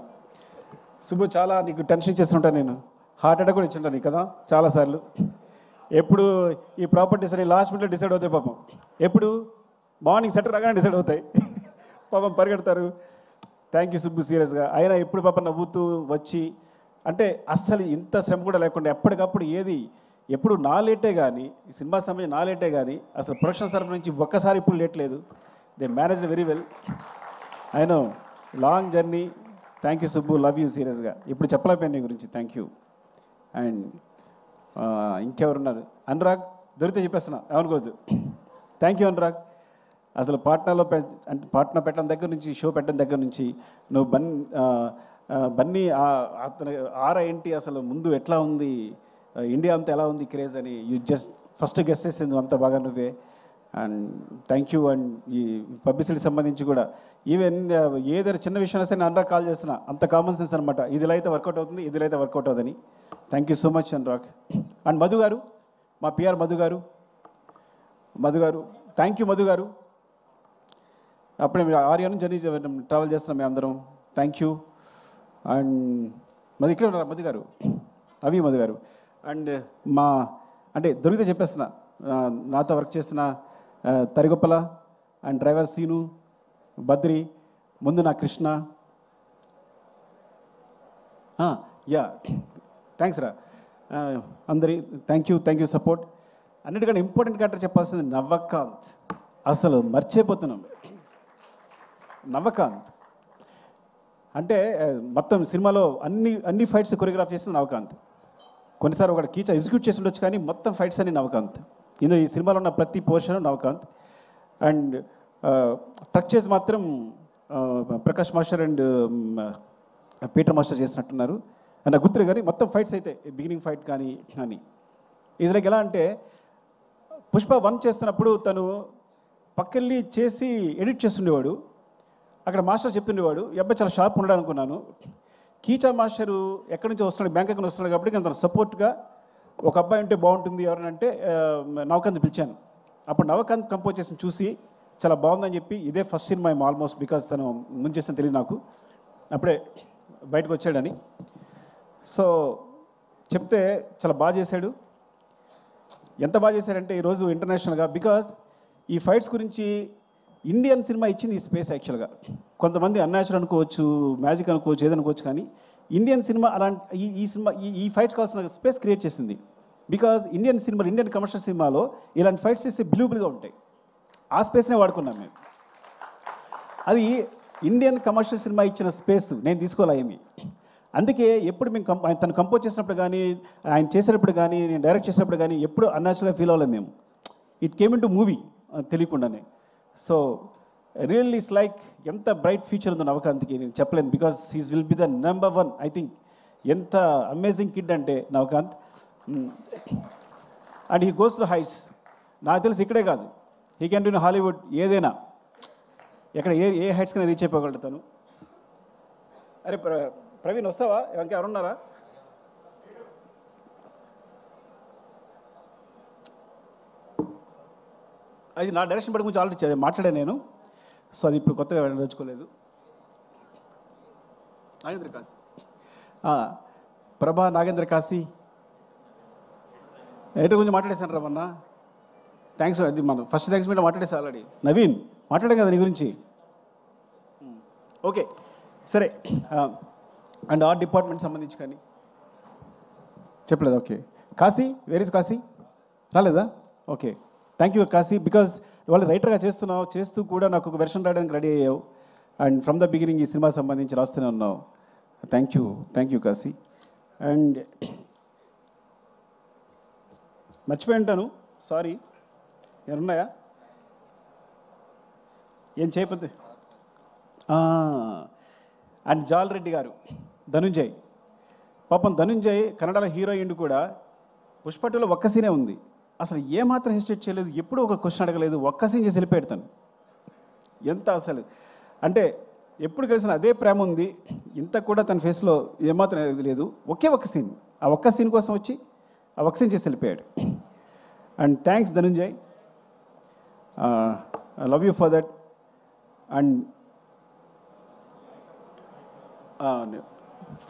A: సుబ్బు, చాలా నీకు టెన్షన్ ఇచ్చేస్తుంటాను నేను, హార్ట్ అటాక్ కూడా ఇచ్చుంటాను నీకు కదా చాలాసార్లు. ఎప్పుడు ఈ ప్రాపర్టీస్ అని లాస్ట్ మినిట్లో డిసైడ్ అవుతాయి పాపం. ఎప్పుడు మార్నింగ్ సెటర్ రాగానే డిసైడ్ అవుతాయి పాపం, పరిగెడతారు. థ్యాంక్ యూ సుబ్బు, సీరియస్గా. అయినా ఎప్పుడు పాపం నవ్వుతూ వచ్చి, అంటే అస్సలు ఇంత శ్రమ కూడా లేకుండా ఎప్పటికప్పుడు ఎప్పుడు నా లేటే కానీ, ఈ సినిమా సమయం నా లేటే కానీ, అసలు ప్రొడక్షన్ తరఫు నుంచి ఒక్కసారి ఇప్పుడు లేట్ లేదు. They manage very well. I know, long journey. Thank you Subbu, love you సీరియస్గా. ఇప్పుడు చెప్పలేకపోయాను నీ గురించి. Thank you. అండ్ ఇంకెవరున్నారు? అనురాగ్, దొరికితే చెప్పేస్తున్నా, ఏమనుకోవద్దు. Thank you Anurag. అసలు పాట్నాలో అంటే పాట్నా పెట్టడం దగ్గర నుంచి, షో పెట్టడం దగ్గర నుంచి నువ్వు బన్నీ అతను ఏంటి అసలు ముందు ఎట్లా ఉంది, ఇండియా అంతా ఎలా ఉంది క్రేజ్ అని యూ జస్ట్ ఫస్ట్ గెస్ చేసింది అంత బాగా నువ్వే. And thank you. అండ్ ఈ పబ్లిసిటీకి సంబంధించి కూడా ఈవెన్ ఏదైనా చిన్న విషయం సరే నేను అనురాగ్ కాల్ చేస్తున్నా, అంత కామన్ సెన్స్ అనమాట. ఇదిలా అయితే వర్కౌట్ అవుతుంది, ఇదిలా అయితే వర్కౌట్ అవుతుంది. Thank you so much Anurag. And Madhu గారు, మా పిఆర్ మధు గారు, థ్యాంక్ యూ మధు గారు. అప్పుడే మీరు ఆర్యాను జర్నీ ట్రావెల్ చేస్తున్నాం మేము అందరం. Thank you. అండ్ మధు ఇక్కడే ఉన్నారు మధు గారు, మధు గారు. అండ్ అంటే దొరికితే చెప్పేస్తున్నా, నాతో వర్క్ చేసిన తరిగొప్పల అండ్ డ్రైవర్ సీను, బద్రి, ముందు నా కృష్ణ. యా, థ్యాంక్స్ రా అందరి. Thank you support. అన్నిటికన్నా ఇంపార్టెంట్ క్యారెక్టర్ చెప్పాల్సింది నవకాంత్. అసలు మర్చిపోతున్నాం నవకాంత్ అంటే. మొత్తం సినిమాలో అన్ని ఫైట్స్ కొరియోగ్రాఫ్ చేస్తుంది నవకాంత్. కొన్నిసార్లు ఒక కీచా ఎగ్జిక్యూట్ చేసి ఉండొచ్చు, కానీ మొత్తం ఫైట్స్ అన్ని నవకాంత్. ఈ సినిమాలో ఉన్న ప్రతి పోర్షన్ నవకాంత్. అండ్ ట్రక్ చేసి మాత్రం Prakash master and Peter master చేసినట్టున్నారు. నాకు గుర్తులే, కానీ మొత్తం ఫైట్స్ అయితే బిగినింగ్ ఫైట్ కానీ ఈజ్ లైక్ ఎలా అంటే, పుష్ప 1 చేస్తున్నప్పుడు తను పక్కెళ్ళి చేసి ఎడిట్ చేస్తుండేవాడు. అక్కడ మాస్టర్ చెప్తుండేవాడు, ఈ అబ్బాయి చాలా షార్ప్ ఉన్నాడు అనుకున్నాను. కీచా మాస్టరు ఎక్కడి నుంచి వస్తున్నాడు, బ్యాంకాక్ నుంచి వస్తున్నాడు కాబట్టి తను సపోర్ట్గా ఒక అబ్బాయి ఉంటే బాగుంటుంది ఎవరనంటే నవకాంత్ పిలిచాను. అప్పుడు నవకాంత్ కంపోజ్ చేసి చూసి చాలా బాగుందని చెప్పి, ఇదే ఫస్ట్ సినిమా ఆల్మోస్ట్, బికాజ్ తను ముందు చేసిన తెలియదు నాకు. అప్పుడే బయటకు వచ్చాడని. సో చెప్తే చాలా బాగా చేశాడు. ఎంత బాగా చేశారంటే ఈరోజు ఇంటర్నేషనల్గా, బికాజ్ ఈ ఫైట్స్ గురించి ఇండియన్ సినిమా ఇచ్చింది ఈ స్పేస్. యాక్చువల్గా కొంతమంది అన్యాచురల్ అనుకోవచ్చు, మ్యాజిక్ అనుకోవచ్చు, ఏదనుకోవచ్చు, కానీ ఇండియన్ సినిమా అలాంటి ఈ సినిమా ఈ ఫైట్ కావాల్సిన స్పేస్ క్రియేట్ చేసింది. Because Indian cinema, Indian commercial సినిమాలో ఇలాంటి ఫైట్స్ చేస్తే బిలీవబుల్గా ఉంటాయి. ఆ స్పేస్నే వాడుకున్నాం మేము. అది ఇండియన్ కమర్షియల్ సినిమా ఇచ్చిన స్పేస్ నేను తీసుకోలే ఏమి. అందుకే ఎప్పుడు మేము తను కంపోజ్ చేసినప్పుడు కానీ, ఆయన చేసేటప్పుడు కానీ, నేను డైరెక్ట్ చేసినప్పుడు కానీ ఎప్పుడు అన్యాచురల్గా ఫీల్ అవ్వలేదు మేము. It came in to movie తెలియకుండానే. సో రియల్లీ ఇట్స్ లైక్ ఎంత బ్రైట్ ఫ్యూచర్ ఉందో నవకాంత్కి నేను చెప్పలేను. Because he's will be the number 1 I think. ఎంత అమేజింగ్ కిడ్ అంటే Navakanth. And he goes to heights. నాకు తెలిసి ఇక్కడే కాదు, he can do in Hollywood, ఏదైనా ఎక్కడ ఏ హైట్స్ కన్నా రీచ్ అయిపోగలుగుతాను. అరే ప్రవీణ్ వస్తావా? ఎవరున్నారా? అది నా డైరెక్షన్ పడి గురించి ఆల్రెడీ మాట్లాడాను నేను. సో అది ఇప్పుడు కొత్తగా వెళ్ళదలుచుకోలేదు. నాగేంద్ర కాశీ, ప్రభా నాగేంద్ర కాశీ ఎయిటర్ గురించి మాట్లాడేశాను రా మొన్న. థ్యాంక్స్. అది మనం ఫస్ట్ థ్యాంక్స్ మీద మాట్లాడేసి ఆల్రెడీ. నవీన్ మాట్లాడాం కదా నీ గురించి. ఓకే సరే. అండ్ ఆర్ట్ డిపార్ట్మెంట్ సంబంధించి కానీ చెప్పలేదు. Okay Kashi, where is Kashi? రాలేదా? Okay thank you Kashi. Because వాళ్ళు రైటర్గా చేస్తున్నావు, చేస్తూ కూడా నాకు ఒక వెర్షన్ రాయడానికి రెడీ అయ్యావు. అండ్ ఫ్రమ్ ద బిగినింగ్ ఈ సినిమా సంబంధించి రాస్తూనే ఉన్నావు. Thank you Kashi. అండ్ మర్చిపోయి ఉంటాను, సారీ. ఏమన్నాయా? ఏం చేయకపోతే. అండ్ జాల్ రెడ్డి గారు, ధనుంజయ్. పాపం ధనుంజయ్ కన్నడలో హీరోయిన్ కూడా. పుష్ప 2లో ఒక్క సీనే ఉంది. అసలు ఏమాత్రం హెసిటేట్ చేయలేదు, ఎప్పుడూ ఒక క్వశ్చన్ అడగలేదు, ఒక్క సీన్ చేసి వెళ్ళిపెడతాను. ఎంత అసలు అంటే ఎప్పుడు కలిసిన అదే ప్రేమ ఉంది. ఇంత కూడా తన ఫేస్లో ఏమాత్రం లేదు. ఒకే ఒక్క సీన్, ఆ ఒక్క సీన్ కోసం వచ్చి ఆ ఒక్క సీన్ చేసి వెళ్ళిపోయాడు. And thanks Dhananjay, I love you for that. And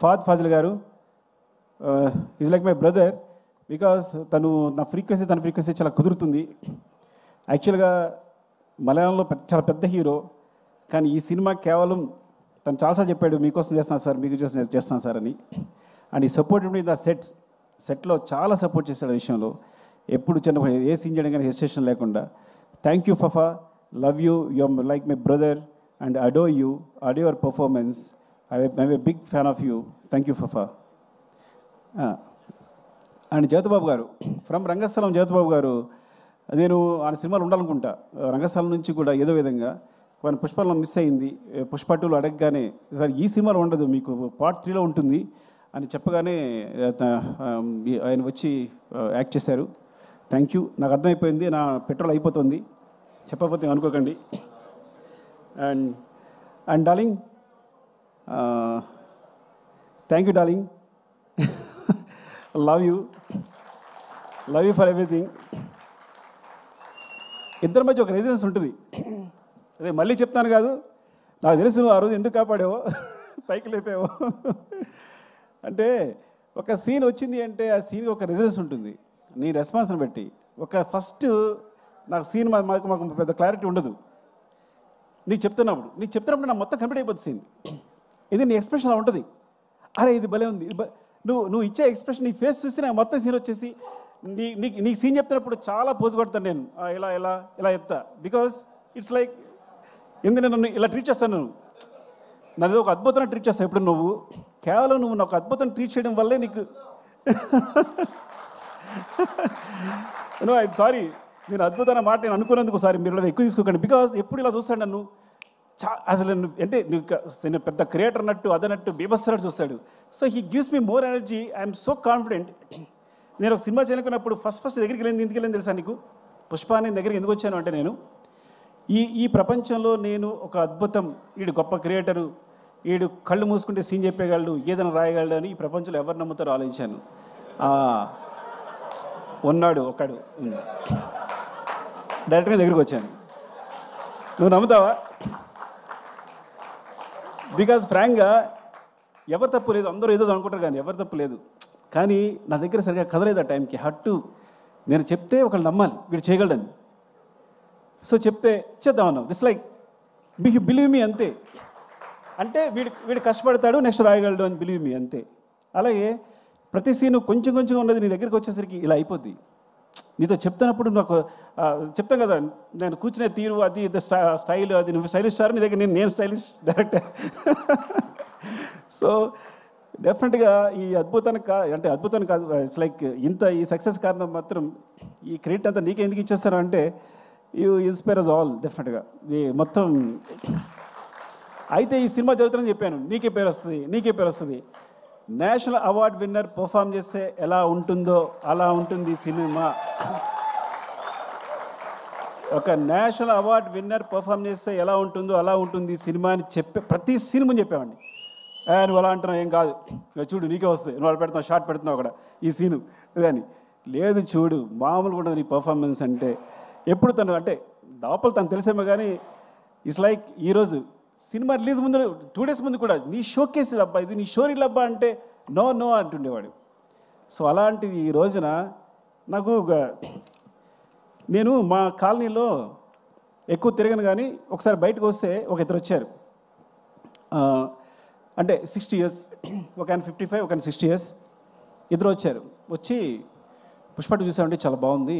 A: Fahadh Faasil గారు is like my brother. Because తన ఫ్రీక్వెన్సీ చాలా కుదురుతుంది. యాక్చువల్గా మలయాళంలో చాలా పెద్ద హీరో, కానీ ఈ సినిమా కేవలం తను చాలాసార్లు చెప్పాడు, మీకోసం చేస్తున్నాను సార్, మీకు చేస్తున్నాను సార్ అని. అండ్ ఈ సపోర్ట్ మీ ద సెట్లో చాలా సపోర్ట్ చేశాడు. ఆ విషయంలో ఎప్పుడు చిన్న ఏ సీన్ చేయడం కానీ హెసిటేషన్ లేకుండా. Thank you Fafa, love you, you are like my brother and adore your performance. I'm a big fan of you. Thank you Fafa. And Jyothibabu గారు ఫ్రమ్ రంగస్థలం. జ్యోతిబాబు గారు, నేను ఆయన సినిమాలు ఉండాలనుకుంటా. రంగస్థలం నుంచి కూడా ఏదో విధంగా కొన్ని పుష్పలో మిస్ అయింది. పుష్ప 2లో అడగగానే సార్ ఈ సినిమాలో ఉండదు, మీకు పార్ట్ 3లో ఉంటుంది అని చెప్పగానే ఆయన వచ్చి యాక్ట్ చేశారు. Thank you. నాకు అర్థమైపోయింది, నా పెట్రోల్ అయిపోతుంది, చెప్పకపోతే అనుకోకండి. And darling, thank you darling, love you for everything. ఇద్దరి మధ్య ఒక రెసిడెన్స్ ఉంటుంది. అదే మళ్ళీ చెప్తాను కాదు, నాకు తెలుసు ఆ రోజు ఎందుకు కాపాడావో, పైకి లేపావో. అంటే ఒక సీన్ వచ్చింది అంటే ఆ సీన్కి ఒక రెసిడెన్స్ ఉంటుంది నీ రెస్పాన్స్ని బట్టి. ఒక ఫస్ట్ నాకు సీన్ మాకు పెద్ద క్లారిటీ ఉండదు. నీకు చెప్తున్నప్పుడు నా మొత్తం కంప్లీట్ అయిపోతుంది సీన్. ఇది నీ ఎక్స్ప్రెషన్ అలా ఉంటుంది. అరే ఇది భలే ఉంది, నువ్వు ఇచ్చే ఎక్స్ప్రెషన్, నీ ఫేస్ చూసి నాకు మొత్తం సీన్ వచ్చేసి నీకు సీన్ చెప్తున్నప్పుడు చాలా పోజు కొడతాను నేను. ఇలా చెప్తా. బికాస్ ఇట్స్ లైక్ నన్ను ఇలా ట్రీట్ చేస్తాను. నన్ను ఒక అద్భుతంగా ట్రీట్ చేస్తాను. ఇప్పుడు నువ్వు కేవలం నాకు అద్భుతంగా ట్రీట్ చేయడం వల్లే నీకు ఐఎమ్ సారీ, నేను అద్భుతమైన మాట నేను అనుకున్నందుకు సారీ, మీరు ఎక్కువ తీసుకోకండి. బికాస్ ఎప్పుడు ఇలా చూస్తాడు నన్ను. అసలు అంటే నేను పెద్ద క్రియేటర్ అన్నట్టు అదన్నట్టు బీభత్సనట్టు చూస్తాడు. So he gives me more energy. I'm so confident. నేను ఒక సినిమా చేయాలనుకున్నప్పుడు ఫస్ట్ దగ్గరికి ఎందుకు వెళ్ళింది తెలుసా నీకు? పుష్ప నేను దగ్గరికి ఎందుకు వచ్చాను అంటే, నేను ఈ ప్రపంచంలో నేను ఒక అద్భుతం, వీడు గొప్ప క్రియేటరు, వీడు కళ్ళు మూసుకుంటే సీన్ చెప్పేయగలడు, ఏదైనా రాయగలడు అని ఈ ప్రపంచంలో ఎవరు నమ్ముతారో ఆలోచించాను. ఉన్నాడు ఒకడు, డైరెక్ట్గా దగ్గరికి వచ్చాను. నువ్వు నమ్ముతావా? బికాజ్ ఫ్రాంక్గా ఎవరు తప్పు లేదు, అందరూ ఏదో అనుకుంటారు కానీ ఎవరు తప్పు లేదు. కానీ నా దగ్గర సరిగా కదలేదు ఆ టైంకి. హట్టు నేను చెప్తే ఒకళ్ళు నమ్మాలి వీడు చేయగలడని. సో చెప్తే చేద్దామన్నావు. దిస్ లైక్ బిలీవ్ మీ అంతే. అంటే వీడు కష్టపడతాడు, నెక్స్ట్ రాయగలడు అని బిలీవ్ మీ అంతే. అలాగే ప్రతి సీను కొంచెం కొంచెం ఉన్నది నీ దగ్గరికి వచ్చేసరికి ఇలా అయిపోద్ది. నీతో చెప్తున్నప్పుడు నాకు చెప్తాను కదా, నేను కూర్చునే తీరు అది స్టైల్, అది నువ్వు స్టైలిష్ స్టార్, నీ దగ్గర నేను స్టైలిష్ డైరెక్టర్. సో డెఫినెట్గా ఈ అద్భుతానికి అంటే అద్భుతానికి కాదు, ఇట్స్ లైక్ ఇంత ఈ సక్సెస్ కారణం మాత్రం ఈ క్రెడిట్ అంతా నీకే ఎందుకు ఇచ్చేస్తాను అంటే యూ ఇన్స్పైర్ అస్ ఆల్ డెఫినెట్గా. ఈ మొత్తం అయితే ఈ సినిమా జరుగుతుందని చెప్పాను, నీకే పేరు వస్తుంది. నేషనల్ అవార్డ్ విన్నర్ పర్ఫామ్ చేస్తే ఎలా ఉంటుందో అలా ఉంటుంది సినిమా. ఒక నేషనల్ అవార్డ్ విన్నర్ పర్ఫామ్ చేస్తే ఎలా ఉంటుందో అలా ఉంటుంది సినిమా అని ప్రతి సీన్ ముందు చెప్పామండి. నువ్వు అలా అంటున్నావు, ఏం కాదు, చూడు నీకే వస్తుంది, నువ్వు అలా పెడుతున్నావు, షార్ట్ పెడుతున్నావు అక్కడ ఈ సీను కానీ లేదు, చూడు మామూలుగా ఉంటుంది నీ పర్ఫార్మెన్స్ అంటే. ఎప్పుడు తను అంటే లోపల తను తెలిసేమో కానీ ఇట్స్ లైక్ ఈరోజు సినిమా రిలీజ్ ముందు 2 days ముందు కూడా నీ షోకేస్ అబ్బా, ఇది నీ షోరీలు అబ్బా అంటే నో అంటుండేవాడు. సో అలాంటిది ఈ రోజున నాకు నేను మా కాలనీలో ఎక్కువ తిరగను కానీ ఒకసారి బయటకు వస్తే ఒక ఇద్దరు వచ్చారు. అంటే 60 years, ఒక ఆయన 55, ఒక ఆయన 60 years, ఇద్దరు వచ్చారు. వచ్చి పుష్ప చూసామంటే చాలా బాగుంది,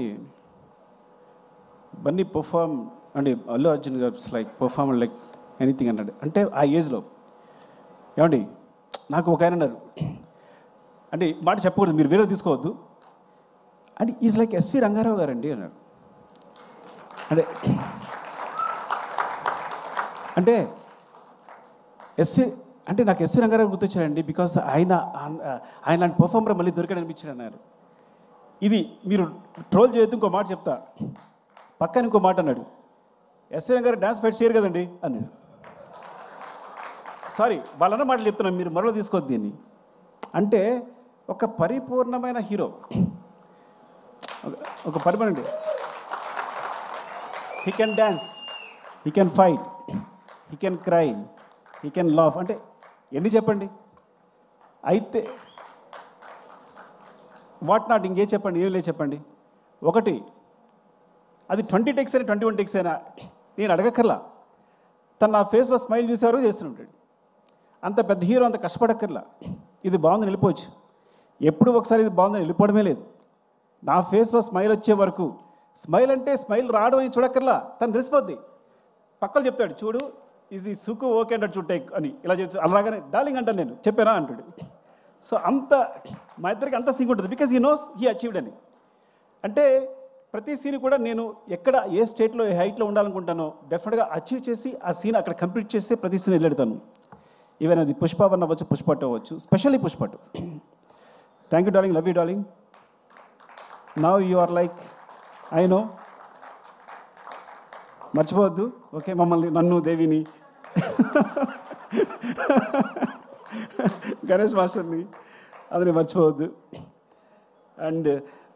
A: బన్నీ పర్ఫామ్ అంటే అల్లు అర్జున్ గారు లైక్ పర్ఫామ్ లైక్ ఎనీథింగ్ అన్నాడు. అంటే ఆ ఏజ్లో ఏమండి నాకు ఒక ఆయన అన్నారు, అంటే మాట చెప్పకూడదు మీరు వేరే తీసుకోవద్దు, అంటే ఈజ్ లైక్ ఎస్వి రంగారావు గారండి అన్నాడు. అంటే అంటే నాకు ఎస్వి రంగారావు గుర్తొచ్చాడండి, బికాస్ ఆయన పర్ఫార్మర్ మళ్ళీ దొరికాడు అనిపించాడు అన్నారు. ఇది మీరు ట్రోల్ చేయొద్దు, ఇంకో మాట చెప్తా, పక్కన ఇంకో మాట అన్నాడు, ఎస్వి రంగారావు డ్యాన్స్ ఫైట్ చేయరు కదండి అన్నాడు. సారీ వాళ్ళన్న మాటలు చెప్తున్నాను, మీరు మరలో తీసుకోవద్దు దీన్ని. అంటే ఒక పరిపూర్ణమైన హీరో, ఒక పరిపూర్ణ, he can dance, he can fight, he can cry, he can laugh. అంటే ఎన్ని చెప్పండి, అయితే వాట్ నాట్ ఇంకే చెప్పండి, ఏం లేదు చెప్పండి. ఒకటి అది 20 takes అయినా 21 takes అయినా నేను అడగక్కర్లా, తను నా ఫేస్లో స్మైల్ చూసేవారు చేస్తుంటాడు. అంత పెద్ద హీరో అంత కష్టపడక్కర్లా, ఇది బాగుందని వెళ్ళిపోవచ్చు. ఎప్పుడు ఒకసారి ఇది బాగుందని వెళ్ళిపోవడమే లేదు, నా ఫేస్లో స్మైల్ వచ్చే వరకు. స్మైల్ అంటే స్మైల్ రావడం అని చూడక్కర్లా, తను తెలిసిపోద్ది. పక్కలు చెప్తాడు, చూడు ఇది సుకు ఓకే అంటాడు, చూడు టేక్ అని ఇలా చెప్తాడు. అలాగనే డార్లింగ్ అంటాను, నేను చెప్పానా అంటాడు. సో అంత మా ఇద్దరికి అంత సింక్ ఉంటుంది, because he knows he achieved అని. అంటే ప్రతి సీన్ కూడా నేను ఎక్కడ ఏ స్టేట్లో ఏ హైట్లో ఉండాలనుకుంటానో డెఫినెట్గా అచీవ్ చేసి ఆ సీన్ అక్కడ కంప్లీట్ చేసి ప్రతి సీన్ వెళ్ళెడతాను. ఈవెన్ అది పుష్ప 1 అవ్వచ్చు, పుష్ప 2 అవ్వచ్చు, specially Pushpa 2. Thank you darling, love you darling. Now you are like I know, మర్చిపోవద్దు ఓకే, మమ్మల్ని, నన్ను, దేవిని, గణేష్ మాస్టర్ని అదని మర్చిపోవద్దు. And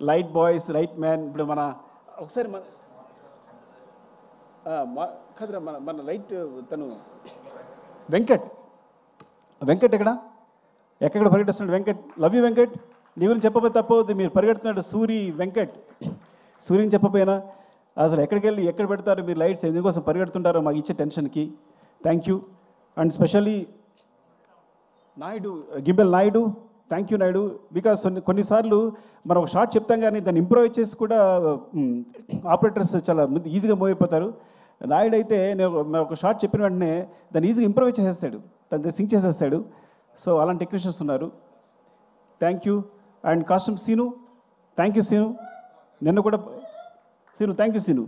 A: light boys, light man, ఇప్పుడు మన ఒకసారి కదరా మన లైట్ తను వెంకట్ ఎక్కడ పరిగెడుతున్నాడు వెంకట్, లవ్ యూ వెంకట్. నీ గురించి చెప్పబోతే తప్పవుద్ది, మీరు పరిగెడుతున్నాడు సూర్యని చెప్పపోయినా అసలు ఎక్కడికి వెళ్ళి ఎక్కడ పెడతారు మీరు లైట్స్, ఎందుకోసం పరిగెడుతుంటారో మాకు ఇచ్చే టెన్షన్కి thank you. And specially Naidu, gimbal Naidu, thank you Naidu. Because కొన్నిసార్లు మనం ఒక షార్ట్ చెప్తాం కానీ దాన్ని ఇంప్రూవ్ చేసి కూడా ఆపరేటర్స్ చాలా ఈజీగా మూవ్ అయిపోతారు. నాయుడు అయితే నేను ఒక షార్ట్ చెప్పిన వెంటనే దాన్ని ఈజీగా ఇంప్రూవ్ చేసేస్తాడు, దాన్ని సింక్ చేసేస్తాడు. సో అలాంటి టెక్నీషియన్స్ ఉన్నారు, thank you. And costume Seenu, thank you Seenu, నిన్న కూడా Seenu, thank you Seenu.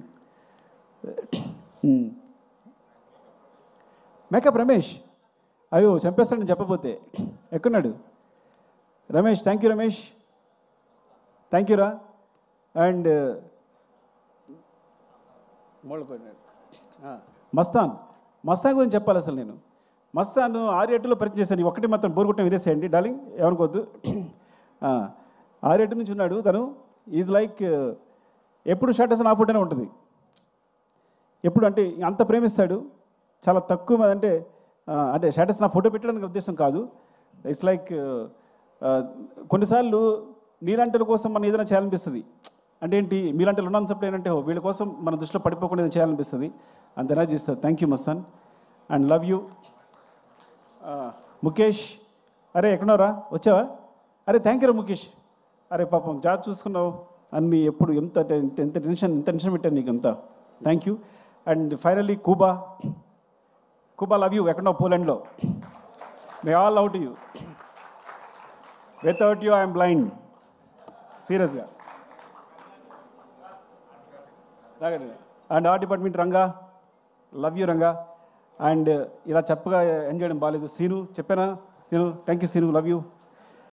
A: Makeup Ramesh, అయ్యో చంపేస్తాడు నేను చెప్పబోతే, ఎక్కడున్నాడు Ramesh, thank you Ramesh, thank you రా. అండ్ మస్తాన్ గురించి చెప్పాలి. అసలు నేను మస్తాన్ 6-8లో పరిచయం చేశాను, ఒకటి మాత్రం బోర్ కొట్టడం వినేసేయండి డార్లింగ్, ఏమనుకోవద్దు. 6-8 నుంచి ఉన్నాడు తను. ఈజ్ లైక్ ఎప్పుడు షర్ట్ వేసిన ఆ ఫోటోనే ఉంటుంది, ఎప్పుడు అంటే అంత ప్రేమిస్తాడు. చాలా తక్కువ అంటే అంటే స్టేటస్ నా ఫోటో పెట్టడానికి ఉద్దేశం కాదు. ఇట్స్ లైక్ కొన్నిసార్లు నీలాంటి కోసం మనం ఏదైనా చేయాలనిపిస్తుంది. అంటే ఏంటి, మీలాంటి ఉన్నంతప్పుడు ఏంటంటే వీళ్ళ కోసం మన దృష్టిలో పడిపోకుండా ఏదైనా చేయాలనిపిస్తుంది. అంత ఎనర్జీ ఇస్తుంది. Thank you Mastan and love you. Mukesh, అరే ఎక్కడున్నారా, వచ్చావా? అరే థ్యాంక్ యూ రా ముఖేష్. అరే పాపం జాబ్ చూసుకున్నావు అన్నీ, ఎప్పుడు ఎంత టెన్షన్ పెట్టాను నీకు అంతా. Thank you. And finally Kuba love you. ఎక్కడున్నావు? పోలాండ్లో. May all love to you. Without you I'm blind, సీరియస్గా. And art department Ranga, love you Ranga. And ఇలా చెప్పగా ఎంజాయ్ చేయడం బాగాలేదు. సీను చెప్పానా? Seenu thank you. Seenu love you.